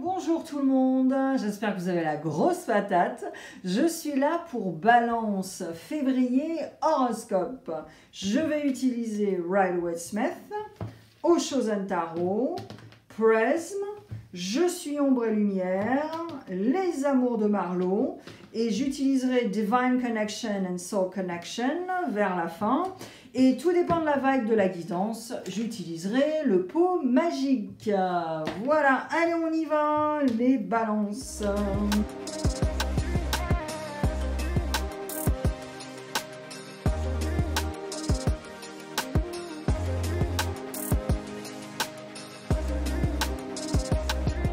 Bonjour tout le monde, j'espère que vous avez la grosse patate. Je suis là pour Balance février horoscope. Je vais utiliser Rider-Waite-Smith, Osho-Zen Tarot, Prism, Je suis ombre et lumière, Les amours de Marlowe et j'utiliserai Divine Connection and Soul Connection vers la fin. Et tout dépend de la vibe de la guidance, j'utiliserai le pot magique. Voilà, allez on y va, les balances.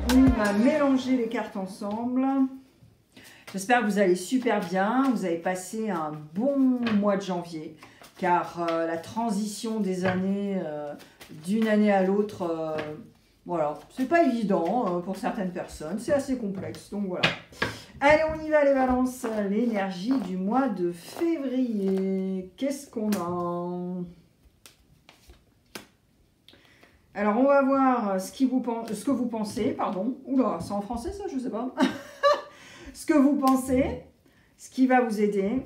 On va mélanger les cartes ensemble. J'espère que vous allez super bien, vous avez passé un bon mois de janvier. Car la transition des années, d'une année à l'autre, voilà, c'est pas évident pour certaines personnes, c'est assez complexe, donc voilà. Allez, on y va les balances, l'énergie du mois de février, qu'est-ce qu'on a? Alors, on va voir ce que vous pensez, pardon, oula, c'est en français ça, je sais pas, ce que vous pensez, ce qui va vous aider.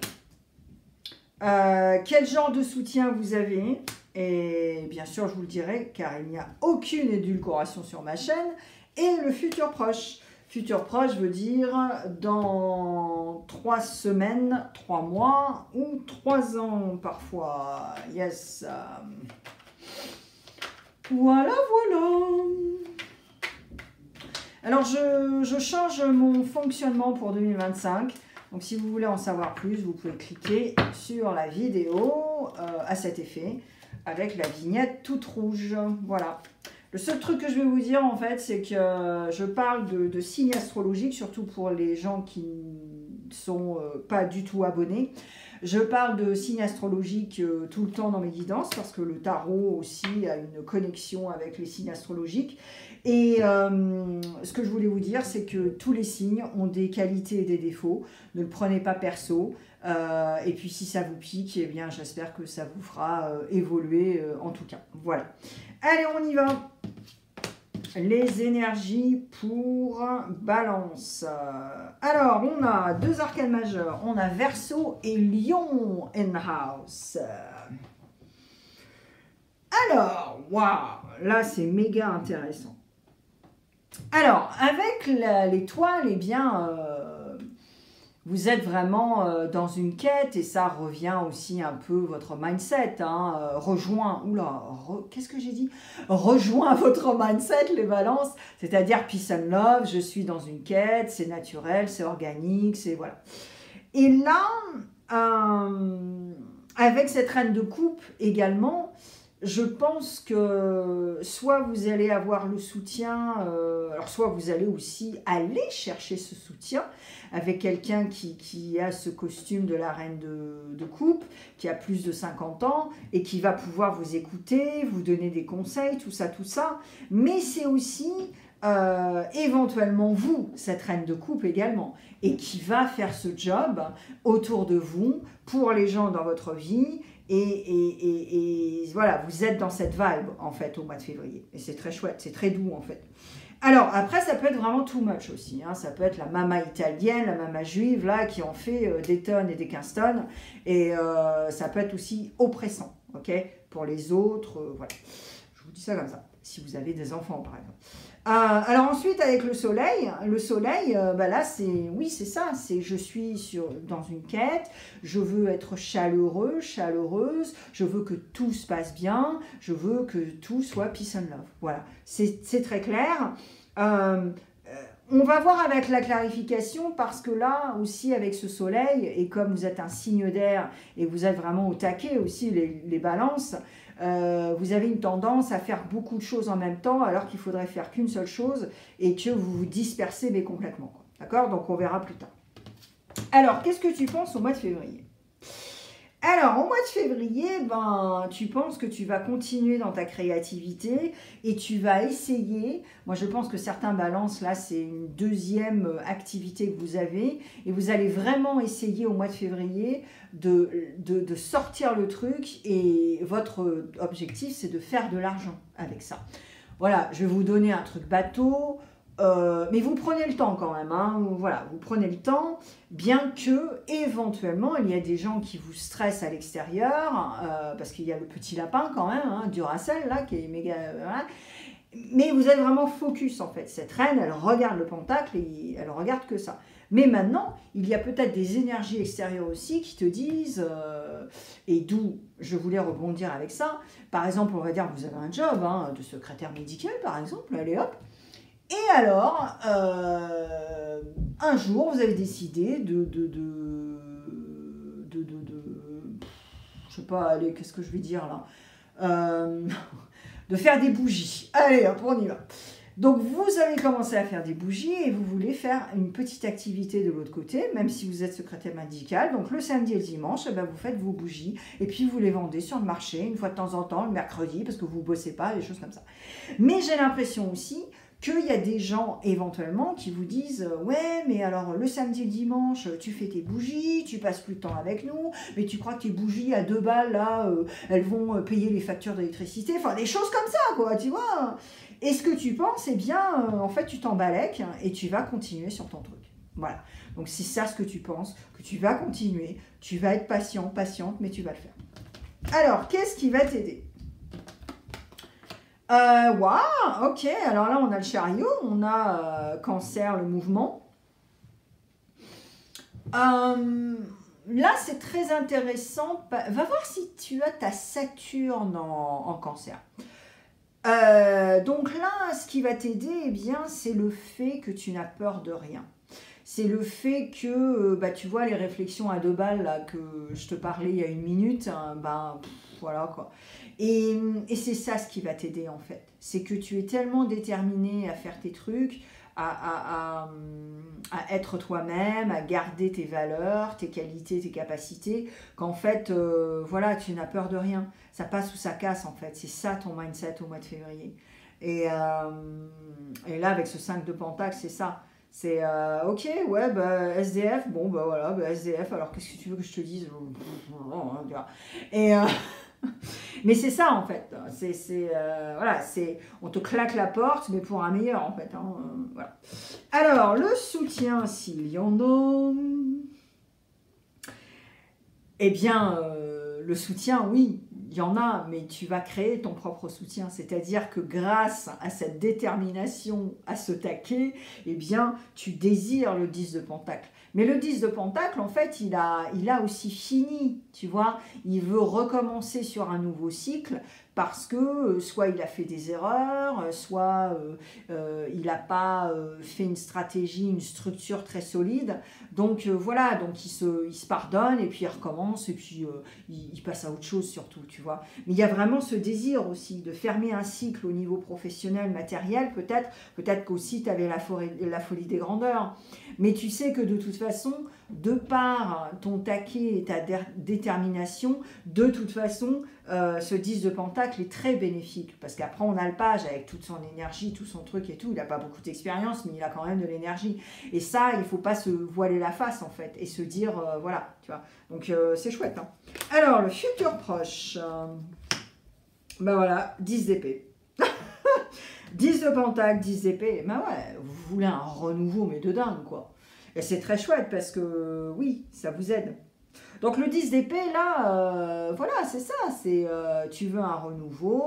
Quel genre de soutien vous avez, et bien sûr je vous le dirai car il n'y a aucune édulcoration sur ma chaîne, et le futur proche. Futur proche veut dire dans 3 semaines, 3 mois ou 3 ans parfois. Yes. Voilà, voilà. Alors je change mon fonctionnement pour 2025. Donc, si vous voulez en savoir plus, vous pouvez cliquer sur la vidéo à cet effet avec la vignette toute rouge. Voilà. Le seul truc que je vais vous dire, en fait, c'est que je parle de signes astrologiques, surtout pour les gens qui ne sont pas du tout abonnés. Je parle de signes astrologiques tout le temps dans mes guidances parce que le tarot aussi a une connexion avec les signes astrologiques. Et ce que je voulais vous dire, c'est que tous les signes ont des qualités et des défauts. Ne le prenez pas perso. Et puis si ça vous pique, eh bien j'espère que ça vous fera évoluer en tout cas. Voilà. Allez, on y va. Les énergies pour Balance. Alors, on a 2 arcanes majeurs. On a Verseau et Lion in house. Alors, waouh, là c'est méga intéressant. Alors, avec l'étoile, eh bien, vous êtes vraiment dans une quête et ça revient aussi un peu votre mindset. Hein, qu'est-ce que j'ai dit? Rejoint votre mindset, les balances, c'est-à-dire peace and love, je suis dans une quête, c'est naturel, c'est organique, c'est voilà. Et là, avec cette reine de coupe également, je pense que soit vous allez avoir le soutien, alors soit vous allez aussi aller chercher ce soutien avec quelqu'un qui a ce costume de la reine de coupe, qui a plus de 50 ans et qui va pouvoir vous écouter, vous donner des conseils, tout ça. Mais c'est aussi éventuellement vous, cette reine de coupe également, et qui va faire ce job autour de vous, pour les gens dans votre vie. Et voilà, vous êtes dans cette vibe en fait au mois de février. Et c'est très chouette, c'est très doux en fait. Alors après, ça peut être vraiment too much aussi. Hein. Ça peut être la mama italienne, la mama juive là qui en fait des tonnes et des 15 tonnes. Et ça peut être aussi oppressant, ok, pour les autres. Voilà, je vous dis ça comme ça. Si vous avez des enfants par exemple. Alors ensuite avec le soleil, bah là c'est, oui c'est ça, c'est je suis dans une quête, je veux être chaleureux, chaleureuse, je veux que tout se passe bien, je veux que tout soit peace and love, voilà, c'est très clair. On va voir avec la clarification parce que là aussi avec ce soleil, et comme vous êtes un signe d'air et vous êtes vraiment au taquet aussi les balances, vous avez une tendance à faire beaucoup de choses en même temps alors qu'il faudrait faire qu'une seule chose et que vous vous dispersez mais complètement. D'accord? Donc on verra plus tard. Alors, qu'est-ce que tu penses au mois de février? Alors, au mois de février, ben, tu penses que tu vas continuer dans ta créativité et tu vas essayer, moi je pense que certains balances, là c'est une deuxième activité que vous avez et vous allez vraiment essayer au mois de février de sortir le truc et votre objectif c'est de faire de l'argent avec ça. Voilà, je vais vous donner un truc bateau. Mais vous prenez le temps quand même, hein, voilà, vous prenez le temps, bien que éventuellement il y a des gens qui vous stressent à l'extérieur, parce qu'il y a le petit lapin quand même, hein, Duracell là, qui est méga... voilà. Mais vous êtes vraiment focus en fait. Cette reine, elle regarde le pentacle et elle regarde que ça. Mais maintenant, il y a peut-être des énergies extérieures aussi qui te disent, et d'où je voulais rebondir avec ça, par exemple, on va dire que vous avez un job hein, de secrétaire médical par exemple, allez hop, et alors, un jour, vous avez décidé je sais pas, allez, qu'est-ce que je vais dire là de faire des bougies. Allez, hop, on y va. Donc, vous avez commencé à faire des bougies et vous voulez faire une petite activité de l'autre côté, même si vous êtes secrétaire médical. Donc, le samedi et le dimanche, eh ben, vous faites vos bougies et puis vous les vendez sur le marché une fois de temps en temps, le mercredi, parce que vous ne bossez pas, des choses comme ça. Mais j'ai l'impression aussi qu'il y a des gens éventuellement qui vous disent « Ouais, mais alors le samedi et le dimanche, tu fais tes bougies, tu passes plus de temps avec nous, mais tu crois que tes bougies à 2 balles, là, elles vont payer les factures d'électricité ?» Enfin, des choses comme ça, quoi, tu vois. Et ce que tu penses, eh bien, en fait, tu t'embalèques et tu vas continuer sur ton truc. Voilà. Donc, c'est ça ce que tu penses, que tu vas continuer, tu vas être patient, patiente, mais tu vas le faire. Alors, qu'est-ce qui va t'aider ? Waouh, ok, alors là on a le chariot, on a cancer, le mouvement. Là c'est très intéressant, va voir si tu as ta Saturne en cancer. Donc là, ce qui va t'aider, eh bien, c'est le fait que tu n'as peur de rien. C'est le fait que, bah, tu vois, les réflexions à 2 balles là, que je te parlais il y a 1 minute, hein, ben, voilà quoi. Et c'est ça ce qui va t'aider en fait. C'est que tu es tellement déterminé à faire tes trucs, à être toi-même, à garder tes valeurs, tes qualités, tes capacités, qu'en fait, voilà, tu n'as peur de rien. Ça passe ou ça casse en fait. C'est ça ton mindset au mois de février. Et là, avec ce 5 de pentacle, c'est ça. C'est ok, ouais, bah, SDF, bon, bah voilà, bah, SDF, alors qu'est-ce que tu veux que je te dise? Et, mais c'est ça en fait, voilà, on te claque la porte, mais pour un meilleur en fait. Hein, voilà. Alors, le soutien, s'il y en a, eh bien, le soutien, oui, il y en a, mais tu vas créer ton propre soutien. C'est-à-dire que grâce à cette détermination à se taquer, eh bien, tu désires le 10 de pentacle. Mais le 10 de pentacle, en fait, il a aussi fini, tu vois. Il veut recommencer sur un nouveau cycle parce que soit il a fait des erreurs, soit il n'a pas fait une stratégie, une structure très solide. Donc voilà, donc il se pardonne et puis il recommence et puis il passe à autre chose surtout, tu vois. Mais il y a vraiment ce désir aussi de fermer un cycle au niveau professionnel, matériel, peut-être qu'aussi tu avais la folie des grandeurs. Mais tu sais que de toute façon, de par ton taquet et ta détermination, de toute façon, ce 10 de pentacle est très bénéfique. Parce qu'après, on a le page avec toute son énergie, tout son truc et tout. Il n'a pas beaucoup d'expérience, mais il a quand même de l'énergie. Et ça, il ne faut pas se voiler la face, en fait, et se dire, voilà, tu vois. Donc, c'est chouette. Hein. Alors, le futur proche. Ben voilà, 10 d'épée. 10 de pentacle, 10 d'épée. Ben ouais, vous voulez un renouveau, mais de dingue, quoi. Et c'est très chouette parce que, oui, ça vous aide. Donc le 10 d'épée, là, voilà, c'est ça. C'est tu veux un renouveau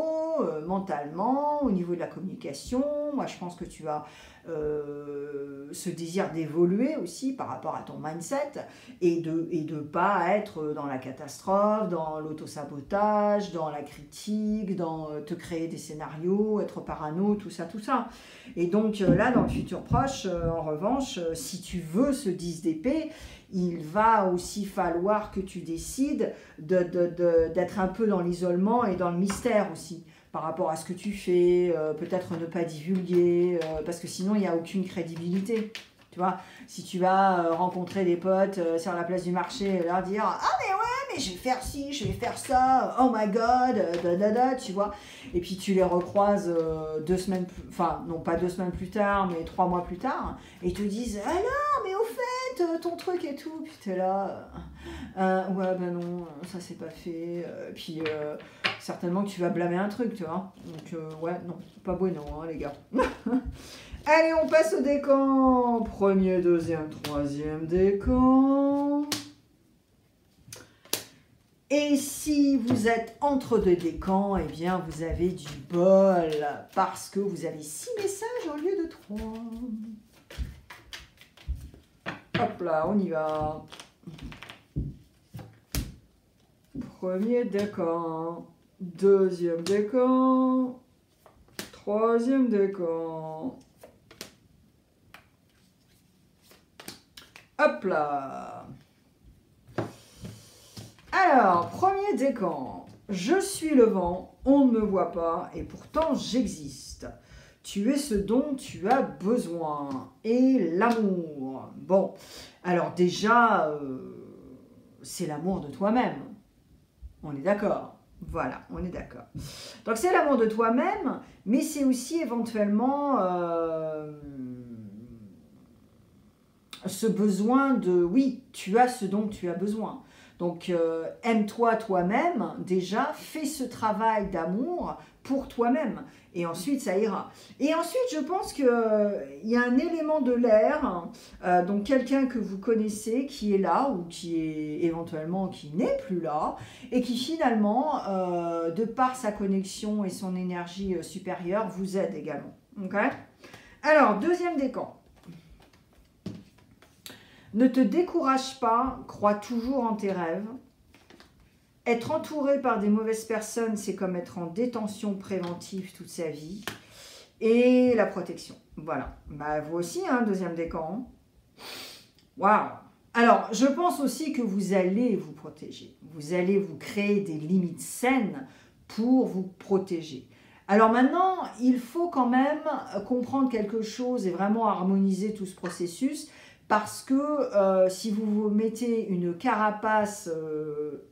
mentalement, au niveau de la communication. Moi, je pense que tu as ce désir d'évoluer aussi par rapport à ton mindset et de pas être dans la catastrophe, dans l'autosabotage, dans la critique, dans te créer des scénarios, être parano, tout ça, tout ça. Et donc là, dans le futur proche, en revanche, si tu veux ce 10 d'épée, il va aussi falloir que tu décides d'être un peu dans l'isolement et dans le mystère aussi, par rapport à ce que tu fais, peut-être ne pas divulguer, parce que sinon il n'y a aucune crédibilité. Tu vois, si tu vas rencontrer des potes sur la place du marché et leur dire « Ah mais ouais, mais je vais faire ci, je vais faire ça, oh my god, tu vois ». Et puis tu les recroises 2 semaines, enfin non pas 2 semaines plus tard, mais 3 mois plus tard, et ils te disent « Ah non, mais au fait, ton truc et tout ». Puis t'es là, ouais ben non, ça c'est pas fait. Puis certainement que tu vas blâmer un truc, tu vois. Donc ouais, non, c'est pas bueno, hein, les gars. Allez, on passe au décan. Premier, deuxième, troisième décan. Et si vous êtes entre deux décans, eh bien, vous avez du bol parce que vous avez 6 messages au lieu de 3. Hop là, on y va. Premier décan, deuxième décan, troisième décan. Hop là. Alors, premier décan. Je suis le vent, on ne me voit pas et pourtant j'existe. Tu es ce dont tu as besoin. Et l'amour. Bon, alors déjà, c'est l'amour de toi-même. On est d'accord. Voilà, on est d'accord. Donc c'est l'amour de toi-même, mais c'est aussi éventuellement ce besoin de, oui, tu as ce dont tu as besoin. Donc aime-toi toi-même, déjà, fais ce travail d'amour pour toi-même. Et ensuite, ça ira. Et ensuite, je pense qu'il y a un élément de l'air, donc quelqu'un que vous connaissez qui est là ou qui est éventuellement qui n'est plus là et qui finalement, de par sa connexion et son énergie supérieure, vous aide également. Okay. Alors, deuxième décan. Ne te décourage pas, crois toujours en tes rêves. Être entouré par des mauvaises personnes, c'est comme être en détention préventive toute sa vie. Et la protection. Voilà. Bah, vous aussi, hein, deuxième décan. Waouh! Alors, je pense aussi que vous allez vous protéger. Vous allez vous créer des limites saines pour vous protéger. Alors maintenant, il faut quand même comprendre quelque chose et vraiment harmoniser tout ce processus. Parce que si vous vous mettez une carapace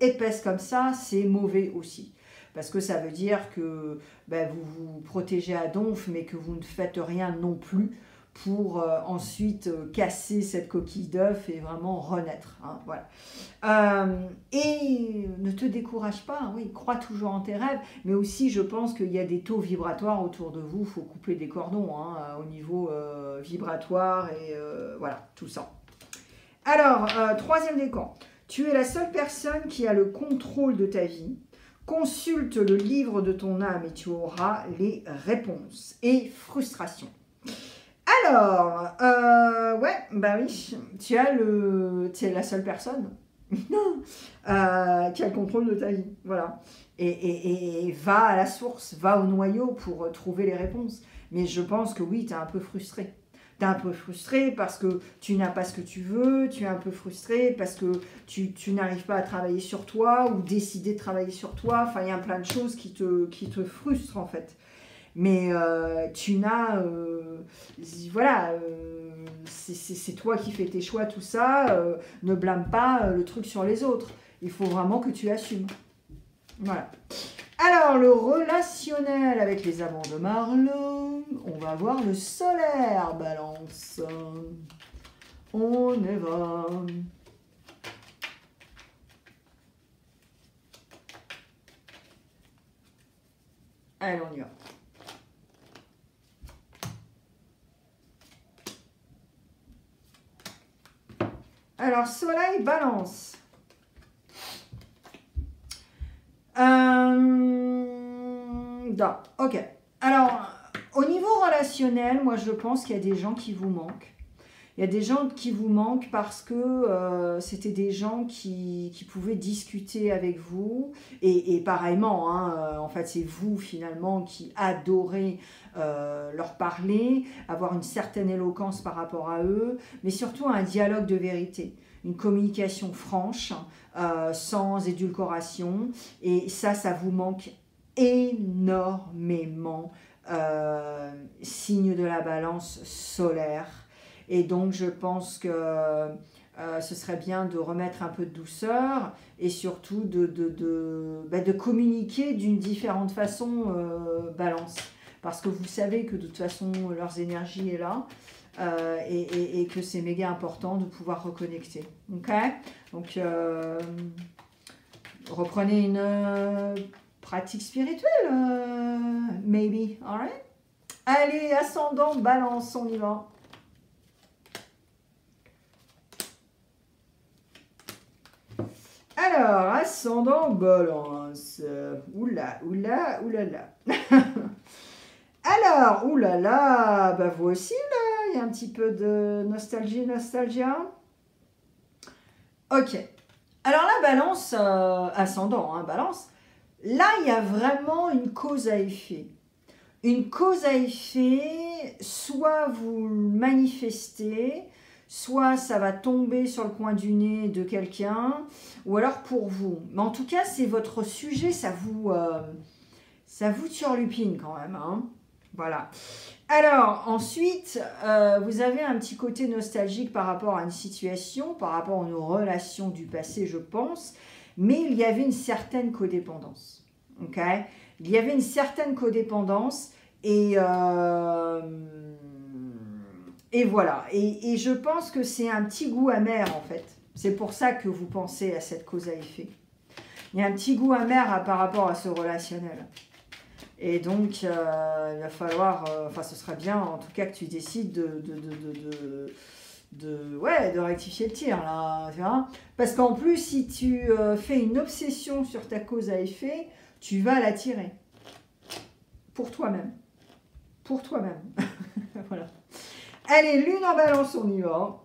épaisse comme ça, c'est mauvais aussi. Parce que ça veut dire que ben, vous vous protégez à donf, mais que vous ne faites rien non plus pour ensuite casser cette coquille d'œuf et vraiment renaître. Hein, voilà. Et ne te décourage pas, hein, oui, crois toujours en tes rêves, mais aussi je pense qu'il y a des taux vibratoires autour de vous, il faut couper des cordons hein, au niveau vibratoire et voilà, tout ça. Alors, troisième décan, tu es la seule personne qui a le contrôle de ta vie. Consulte le livre de ton âme et tu auras les réponses. Et frustration. Alors, ouais, bah oui, tu es la seule personne qui a le contrôle de ta vie, voilà. Et va à la source, va au noyau pour trouver les réponses. Mais je pense que oui, tu es un peu frustré. Tu es un peu frustré parce que tu n'as pas ce que tu veux, tu es un peu frustré parce que tu n'arrives pas à travailler sur toi ou décider de travailler sur toi. Enfin, il y a plein de choses qui te frustrent en fait. Mais tu n'as... voilà, c'est toi qui fais tes choix, tout ça. Ne blâme pas le truc sur les autres. Il faut vraiment que tu assumes. Voilà. Alors, le relationnel avec les amants de Marlowe. On va voir le solaire, balance. On y va. Allez, on y va. Alors, soleil, balance. Ok. Alors, au niveau relationnel, moi, je pense qu'il y a des gens qui vous manquent. Il y a des gens qui vous manquent parce que c'était des gens qui pouvaient discuter avec vous. Et pareillement, hein, en fait, c'est vous, finalement, qui adorez leur parler, avoir une certaine éloquence par rapport à eux, mais surtout un dialogue de vérité, une communication franche, sans édulcoration. Et ça vous manque énormément. Signe de la balance solaire. Et donc, je pense que ce serait bien de remettre un peu de douceur et surtout de communiquer d'une différente façon, balance. Parce que vous savez que de toute façon, leurs énergies est là et que c'est méga important de pouvoir reconnecter. Ok? Donc, reprenez une pratique spirituelle, maybe. All right? Allez, ascendant, balance, on y va. Alors, ascendant, balance. Oula, oula, oulala. Alors, oulala, bah vous aussi, là, il y a un petit peu de nostalgie, nostalgia. Ok. Alors la balance, ascendant, hein, balance, là, il y a vraiment une cause à effet. Une cause à effet, soit vous manifestez, soit ça va tomber sur le coin du nez de quelqu'un, ou alors pour vous. Mais en tout cas, c'est votre sujet, ça vous turlupine quand même. Hein. Voilà. Alors, ensuite, vous avez un petit côté nostalgique par rapport à une situation, par rapport à nos relations du passé, je pense, mais il y avait une certaine codépendance. Ok ? Il y avait une certaine codépendance et voilà. Et je pense que c'est un petit goût amer, en fait. C'est pour ça que vous pensez à cette cause à effet. Il y a un petit goût amer par rapport à ce relationnel. Et donc, il va falloir, ce serait bien en tout cas que tu décides de rectifier le tir, là, tu vois. Parce qu'en plus, si tu fais une obsession sur ta cause à effet, tu vas l'attirer. Pour toi-même. Pour toi-même. Voilà. Allez, lune en balance, on y va.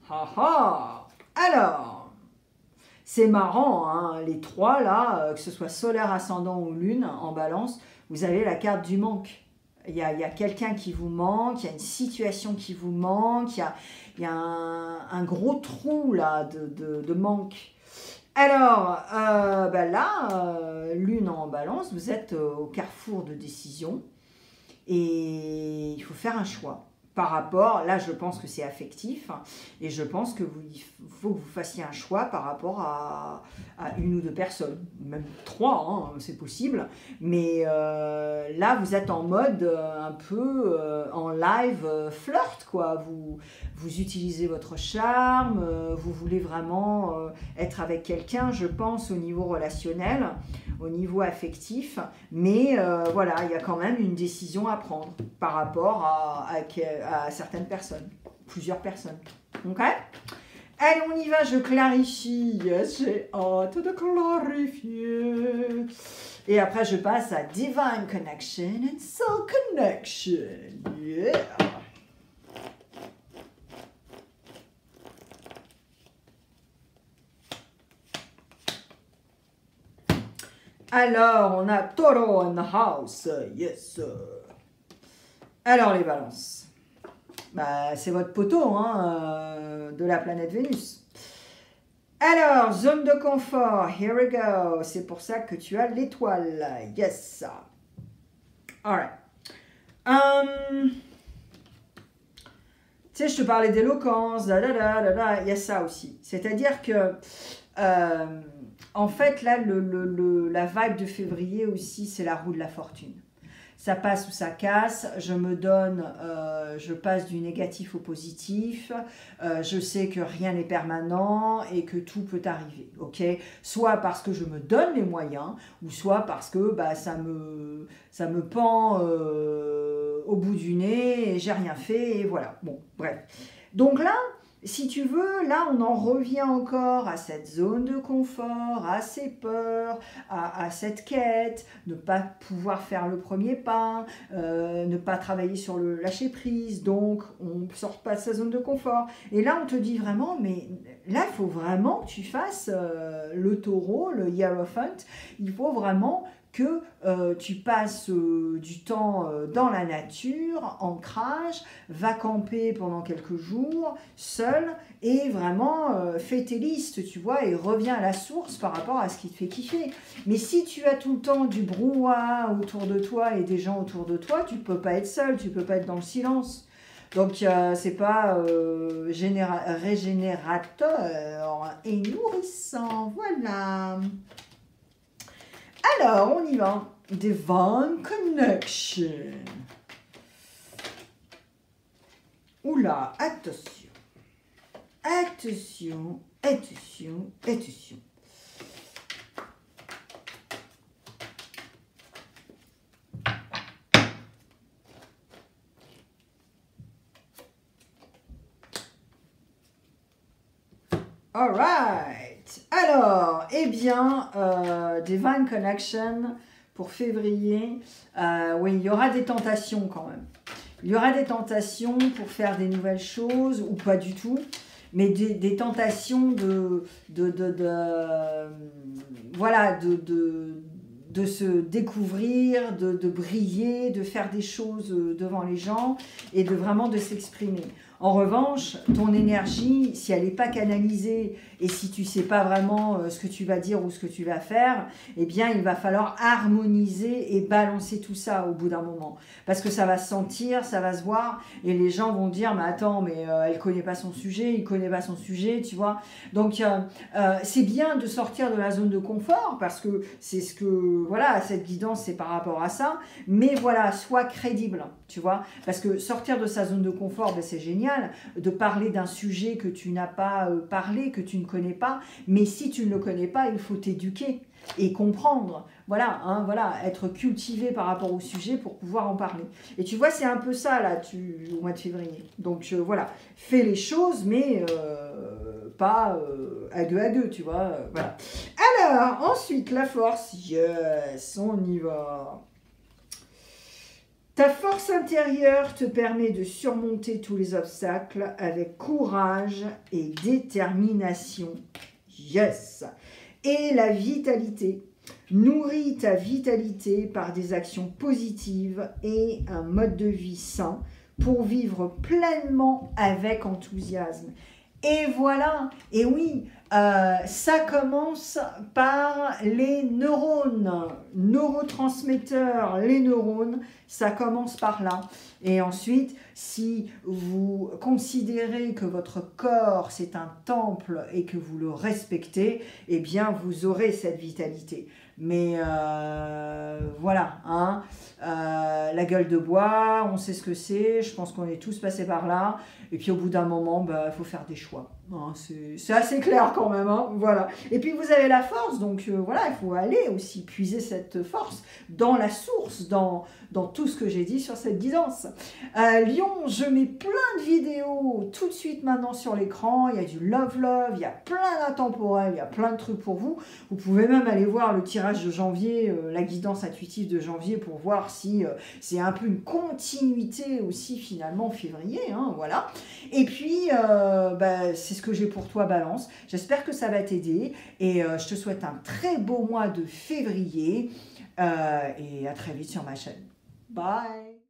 Ha ha. Alors, c'est marrant, hein, les trois là, que ce soit solaire, ascendant ou lune en balance, vous avez la carte du manque. Il y a quelqu'un qui vous manque, il y a une situation qui vous manque, il y a un gros trou là de manque. Alors, là, lune en balance, vous êtes au carrefour de décision et il faut faire un choix. Par rapport, là je pense que c'est affectif et je pense que il faut que vous fassiez un choix par rapport à une ou deux personnes, même trois, hein, c'est possible, mais là vous êtes en mode un peu en live flirt quoi, vous utilisez votre charme, vous voulez vraiment être avec quelqu'un, je pense au niveau relationnel, au niveau affectif, mais voilà, il y a quand même une décision à prendre par rapport à certaines personnes, plusieurs personnes. Ok ? Allez, on y va, je clarifie. J'ai hâte de clarifier. Et après, je passe à Divine Connection and Soul Connection. Yeah! Alors, on a Taureau in the house. Yes. Alors, les balances. Bah, c'est votre poteau hein, de la planète Vénus. Alors, zone de confort. Here we go. C'est pour ça que tu as l'étoile. Yes. Alright. Tu sais, je te parlais d'éloquence. Il y a ça aussi. C'est-à-dire que... en fait, là, la vibe de février aussi, c'est la roue de la fortune. Ça passe ou ça casse, je me donne, je passe du négatif au positif, je sais que rien n'est permanent et que tout peut arriver, ok ? Soit parce que je me donne les moyens, ou soit parce que bah, ça me pend au bout du nez et j'ai rien fait, et voilà. Bon, bref. Donc là, si tu veux, là, on en revient encore à cette zone de confort, à ces peurs, à cette quête, ne pas pouvoir faire le premier pas, ne pas travailler sur le lâcher-prise, donc on ne sort pas de sa zone de confort. Et là, on te dit vraiment, mais là, il faut vraiment que tu fasses le taureau, le Hierophant, il faut vraiment que tu passes du temps dans la nature, ancrage, va camper pendant quelques jours, seul, et vraiment fais tes listes, tu vois, et reviens à la source par rapport à ce qui te fait kiffer. Mais si tu as tout le temps du brouhaha autour de toi et des gens autour de toi, tu ne peux pas être seul, tu ne peux pas être dans le silence. Donc, c'est pas régénérateur et nourrissant, voilà. Alors, on y va. Divine Connection. Oula, attention. Attention, attention, attention. Alright. Alors, eh bien, Divine Connection pour février. Oui, il y aura des tentations quand même. Il y aura des tentations pour faire des nouvelles choses, ou pas du tout, mais des tentations voilà, de se découvrir, de briller, de faire des choses devant les gens et de vraiment de s'exprimer. En revanche, ton énergie, si elle n'est pas canalisée et si tu ne sais pas vraiment ce que tu vas dire ou ce que tu vas faire, eh bien, il va falloir harmoniser et balancer tout ça au bout d'un moment. Parce que ça va se sentir, ça va se voir et les gens vont dire « mais attends, mais elle ne connaît pas son sujet, il ne connaît pas son sujet », tu vois. Donc, c'est bien de sortir de la zone de confort parce que c'est ce que, voilà, cette guidance, c'est par rapport à ça. Mais voilà, sois crédible, tu vois. Parce que sortir de sa zone de confort, ben, c'est génial. De parler d'un sujet que tu n'as pas parlé, que tu ne connais pas, mais si tu ne le connais pas, il faut t'éduquer et comprendre, voilà, hein, voilà, être cultivé par rapport au sujet pour pouvoir en parler. Et tu vois, c'est un peu ça, là, au mois de février. Donc, voilà, fais les choses, mais pas à deux, tu vois, voilà. Alors, ensuite, la force, yes, on y va. Ta force intérieure te permet de surmonter tous les obstacles avec courage et détermination. Yes! Et la vitalité. Nourris ta vitalité par des actions positives et un mode de vie sain pour vivre pleinement avec enthousiasme. Et voilà, et oui, ça commence par les neurones, neurotransmetteurs, les neurones, ça commence par là. Et ensuite, si vous considérez que votre corps c'est un temple et que vous le respectez, eh bien vous aurez cette vitalité. Mais voilà, hein, la gueule de bois, on sait ce que c'est, je pense qu'on est tous passés par là. Et puis au bout d'un moment, bah, faut faire des choix. Hein, c'est assez clair quand même, hein, voilà. Et puis vous avez la force, donc voilà, il faut aller aussi puiser cette force dans la source, dans tout ce que j'ai dit sur cette guidance. Lion, je mets plein de vidéos tout de suite maintenant sur l'écran. Il y a du love, il y a plein d'intemporels, il y a plein de trucs pour vous. Vous pouvez même aller voir le tirage de janvier, la guidance intuitive de janvier pour voir si c'est un peu une continuité aussi finalement février, hein, voilà. Et puis, bah, c'est ce que j'ai pour toi, Balance. J'espère que ça va t'aider et je te souhaite un très beau mois de février et à très vite sur ma chaîne. Bye!